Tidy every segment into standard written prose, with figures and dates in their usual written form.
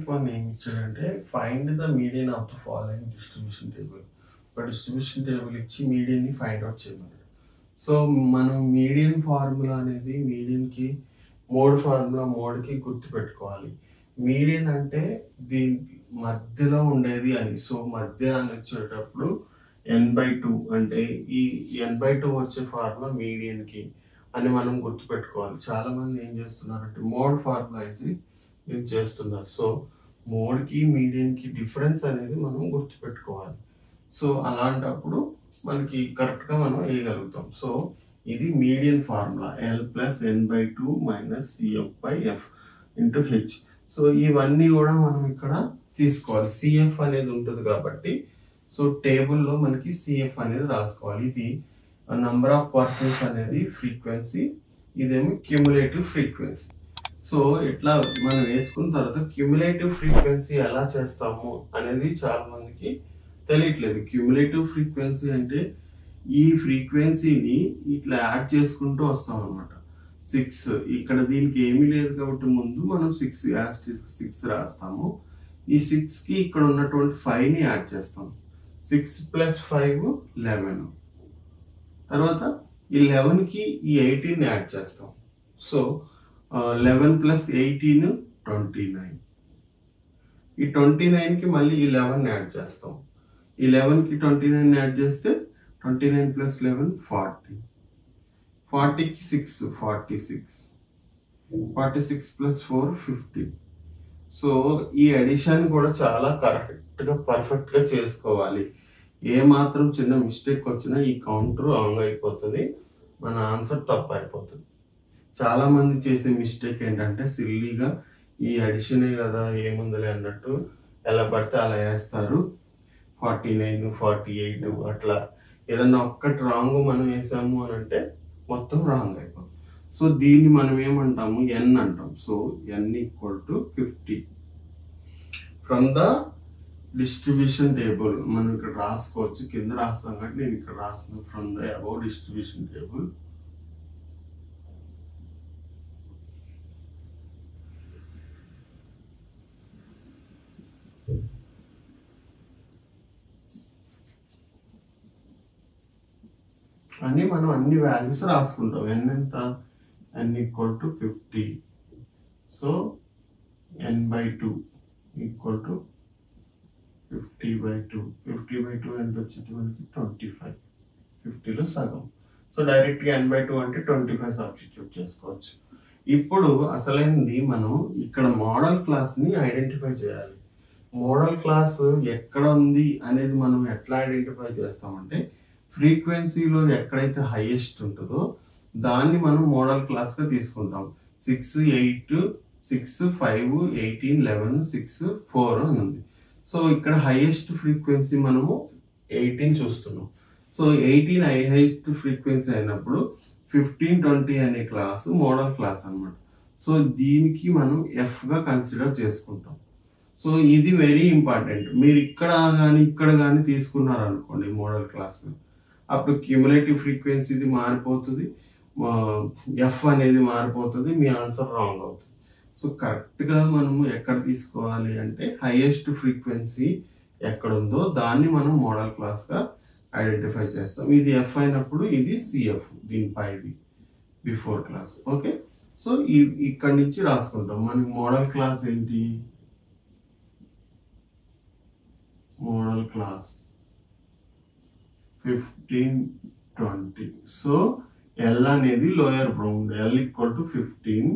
Type 1 ఏమి ఇచ్చాడంటే find the median of the following distribution table. ఒక డిస్ట్రిబ్యూషన్ టేబుల్ ఇచ్చి మీడియన్ని ఫైండ్ అవుట్ చేయమన్నాడు. సో మనం మీడియన్ ఫార్ములా అనేది మీడియన్కి మోడ్కి గుర్తుపెట్టుకోవాలి. మీడియన్ అంటే దీనికి మధ్యలో ఉండేది అని. సో మధ్య అని వచ్చేటప్పుడు n/2 అంటే ఈ n/2 వచ్చే ఫార్ములా మీడియన్కి అని మనం గుర్తుపెట్టుకోవాలి. చాలా మంది ఏం చేస్తున్నారంటే మోడ్ ఫార్ములా యూజ్ చేస్తున్నారు. సో మోడ్కి మీడియన్కి డిఫరెన్స్ అనేది మనం గుర్తుపెట్టుకోవాలి. సో అలాంటప్పుడు మనకి కరెక్ట్గా మనం వేయగలుగుతాం. సో ఇది median formula L+n/2 - CF/F × H. So ఇవన్నీ కూడా మనం ఇక్కడ తీసుకోవాలి. CF అనేది ఉంటుంది కాబట్టి సో టేబుల్లో మనకి CF అనేది రాసుకోవాలి. ఇది నంబర్ ఆఫ్ పర్సన్స్ అనేది ఫ్రీక్వెన్సీ, ఇదేమో క్యుములేటివ్ ఫ్రీక్వెన్సీ. సో ఇట్లా మనం వేసుకున్న తర్వాత క్యుములేటివ్ ఫ్రీక్వెన్సీ ఎలా చేస్తాము అనేది చాలా మందికి తెలియట్లేదు. క్యుములేటివ్ ఫ్రీక్వెన్సీ అంటే ఈ ఫ్రీక్వెన్సీని ఇట్లా యాడ్ చేసుకుంటూ వస్తాం అనమాట. 6 ఇక్కడ దీనికి ఏమీ లేదు కాబట్టి ముందు మనం 6 రాస్తాము. ఈ 6కి ఇక్కడ ఉన్నటువంటి 5ని యాడ్ చేస్తాం. 6 + 5 11. తర్వాత ఈ 11కి ఈ 18ని యాడ్ చేస్తాం. సో 11 + 18 29. ఈ 29కి మళ్ళీ ఈ 11ని యాడ్ చేస్తాం. ఈ 11కి 29ని యాడ్ చేస్తే 29 + 11 40. 40కి 6 46. 46 + 4 50. సో ఈ అడిషన్ కూడా చాలా పర్ఫెక్ట్గా చేసుకోవాలి. ఏ మాత్రం చిన్న మిస్టేక్ వచ్చినా ఈ కౌంటర్ రాంగ్ అయిపోతుంది, మన ఆన్సర్ తప్పు అయిపోతుంది. చాలా మంది చేసే మిస్టేక్ ఏంటంటే సిల్లీగా ఈ అడిషనే కదా ఏముందిలే అన్నట్టు ఎలా పడితే అలా వేస్తారు. 49 48 అట్లా ఏదన్నా ఒక్కటి రాంగ్ మనం వేసాము అని అంటే మొత్తం రాంగ్ అయిపోతుంది. సో దీన్ని మనం ఏమంటాము n అంటాం. So n = 50 from the distribution table. మనం ఇక్కడ రాసుకోవచ్చు, కింద రాస్తాం కాబట్టి నేను ఇక్కడ రాస్తాను from the above distribution table. అని మనం అన్ని వాల్యూస్ రాసుకుంటాం. n ఎంత? n = 50. So n/2 = 50/2. 50/2 ఎంత వచ్చింది మనకి? 25. 50లో సగం. సో డైరెక్ట్గా n/2 అంటే 25 సబ్స్టిట్యూట్ చేసుకోవచ్చు. ఇప్పుడు అసలైనది మనం ఇక్కడ మోడల్ క్లాస్ని ఐడెంటిఫై చేయాలి. మోడల్ క్లాస్ ఎక్కడ ఉంది అనేది మనం ఎట్లా ఐడెంటిఫై చేస్తామంటే ఫ్రీక్వెన్సీలో ఎక్కడైతే హైయెస్ట్ ఉంటుందో దాన్ని మనం మోడల్ క్లాస్గా తీసుకుంటాం. 6 8 6 5 18 11 6 4 అని ఉంది. సో ఇక్కడ హైయెస్ట్ ఫ్రీక్వెన్సీ మనము 18 చూస్తున్నాం. సో 18 హైయెస్ట్ ఫ్రీక్వెన్సీ అయినప్పుడు 15 20 అనే క్లాస్ మోడల్ క్లాస్ అనమాట. సో దీనికి మనం ఎఫ్గా కన్సిడర్ చేసుకుంటాం. సో ఇది వెరీ ఇంపార్టెంట్. మీరు ఇక్కడ కానీ తీసుకున్నారనుకోండి మోడల్ క్లాస్, అప్పుడు క్యుములేటివ్ ఫ్రీక్వెన్సీది మారిపోతుంది, ఎఫ్ అనేది మారిపోతుంది, మీ ఆన్సర్ రాంగ్ అవుతుంది. సో కరెక్ట్గా మనము ఎక్కడ తీసుకోవాలి అంటే హైయెస్ట్ ఫ్రీక్వెన్సీ ఎక్కడ ఉందో దాన్ని మనం మోడల్ క్లాస్గా ఐడెంటిఫై చేస్తాం. ఇది ఎఫ్ అయినప్పుడు ఇది సిఎఫ్, దీనిపైది బిఫోర్ క్లాస్. ఓకే, సో ఇక్కడి నుంచి రాసుకుంటాం. మనకి మోడల్ క్లాస్ ఏంటి? Model class 15 20. సో L అనేది లోయర్ బౌండ్, L = 15.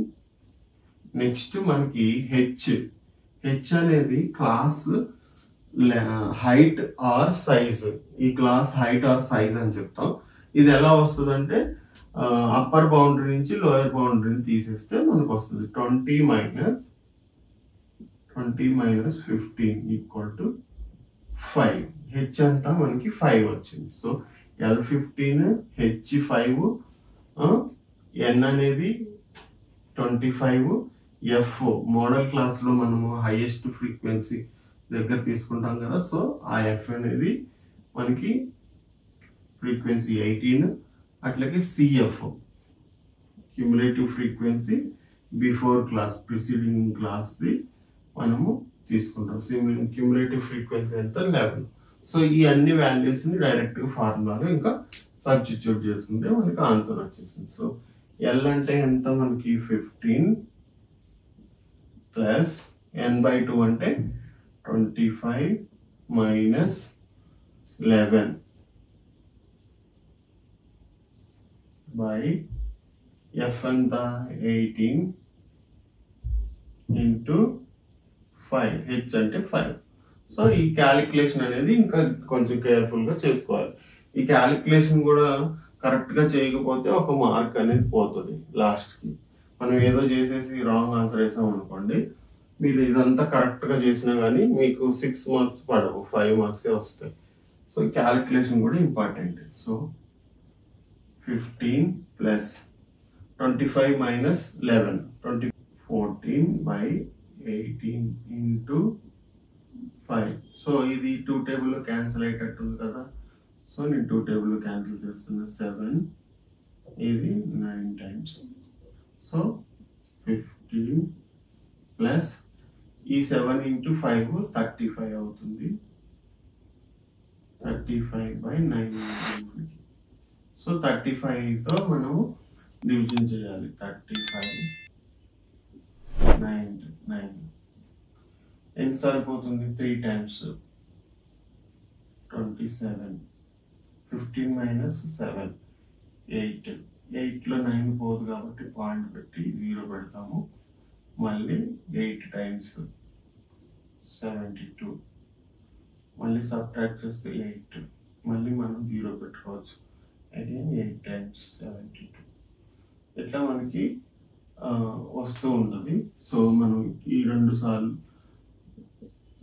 నెక్స్ట్ మనకి హెచ్ అనేది క్లాస్ హైట్ ఆర్ సైజ్. ఈ క్లాస్ హైట్ ఆర్ సైజ్ అని చెప్తాం. ఇది ఎలా వస్తుంది అంటే అప్పర్ బౌండరీ నుంచి లోయర్ బౌండరీని తీసేస్తే మనకు వస్తుంది 20 - 15 = 5. హెచ్ అంతా మనకి 5 వచ్చింది. సో L15 హెచ్ 5, ఎన్ అనేది 25, ఎఫ్ మోడల్ క్లాస్లో మనము హైయెస్ట్ ఫ్రీక్వెన్సీ దగ్గర తీసుకుంటాం కదా. సో ఆ ఎఫ్ అనేది మనకి ఫ్రీక్వెన్సీ 18. అట్లాగే CF cumulative frequency before class preceding క్లాస్ది మనము తీసుకుంటాం. క్యూములేటివ్ ఫ్రీక్వెన్సీ ఎంత 11. సో ఈ అన్ని వాల్యూస్ని డైరెక్ట్గా ఫార్ములాలో ఇంకా సబ్స్టిట్యూట్ చేసుకుంటే మనకి ఆన్సర్ వచ్చేసింది. సో ఎల్ అంటే ఎంత మనకి 15 ప్లస్ n/2 అంటే 25 మైనస్ 11 బై ఎఫ్ ఎంత 18 ఇంటూ 5, హెచ్ అంటే 5. సో ఈ క్యాలిక్యులేషన్ అనేది ఇంకా కొంచెం కేర్ఫుల్గా చేసుకోవాలి. ఈ క్యాలిక్యులేషన్ కూడా కరెక్ట్గా చేయకపోతే ఒక మార్క్ అనేది పోతుంది లాస్ట్కి. మనం ఏదో చేసేసి రాంగ్ ఆన్సర్ వేసాం అనుకోండి, మీరు ఇదంతా కరెక్ట్గా చేసినా కానీ మీకు 6 మార్క్స్ పడవు, 5 మార్క్సే వస్తాయి. సో క్యాలిక్యులేషన్ కూడా important. So 15 plus 25 minus 11 14 by 18 into 5. So ఇది 2 టేబుల్లో క్యాన్సిల్ అయ్యేటట్టుంది కదా. సో నేను 2 టేబుల్లో క్యాన్సిల్ చేస్తున్నా. 7 ఇది 9 టైమ్స్. సో 15 ప్లస్ ఈ 7 ఇంటూ 5 35 అవుతుంది. 35 బై 9. సో 35తో మనం డివిజన్ చేయాలి. 35 9 ఎంత సరిపోతుంది? 3 టైమ్స్ 27. 15 మైనస్ 7 8. 8లో 9 పోదు కాబట్టి పాయింట్ పెట్టి 0 పెడతాము. మళ్ళీ 8 టైమ్స్ 72. మళ్ళీ సబ్ట్రాక్ట్ చేస్తే 8. మళ్ళీ మనం 0 పెట్టుకోవచ్చు. Again 8 times 72. ఇట్లా మనకి వస్తూ ఉంటుంది. సో మనం ఈ 2 సార్లు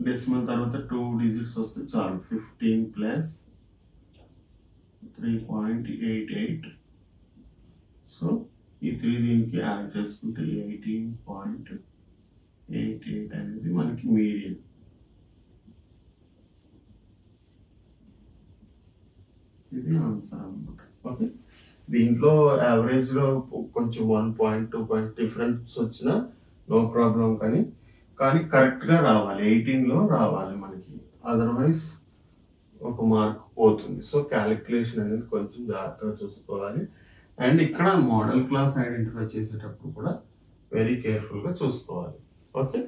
డెసిమల్ తర్వాత 2 డిజిట్స్ వస్తే చాలు. 15 ప్లస్ 3.88. సో ఈ 3 దీనికి యాడ్ చేసుకుంటే 18.88 అనేది మనకి మీడియన్. ఇది ఆన్సర్ అన్నమాట. ఓకే, దీంట్లో యావరేజ్లో కొంచెం 1.2 పాయింట్ డిఫరెన్స్ వచ్చినా నో ప్రాబ్లం, కానీ కరెక్ట్గా రావాలి. 18లో రావాలి మనకి, అదర్వైజ్ ఒక మార్క్ పోతుంది. సో క్యాలిక్యులేషన్ అనేది కొంచెం జాగ్రత్తగా చూసుకోవాలి. అండ్ ఇక్కడ మోడల్ క్లాస్ ఐడెంటిఫై చేసేటప్పుడు కూడా వెరీ కేర్ఫుల్గా చూసుకోవాలి. ఓకే.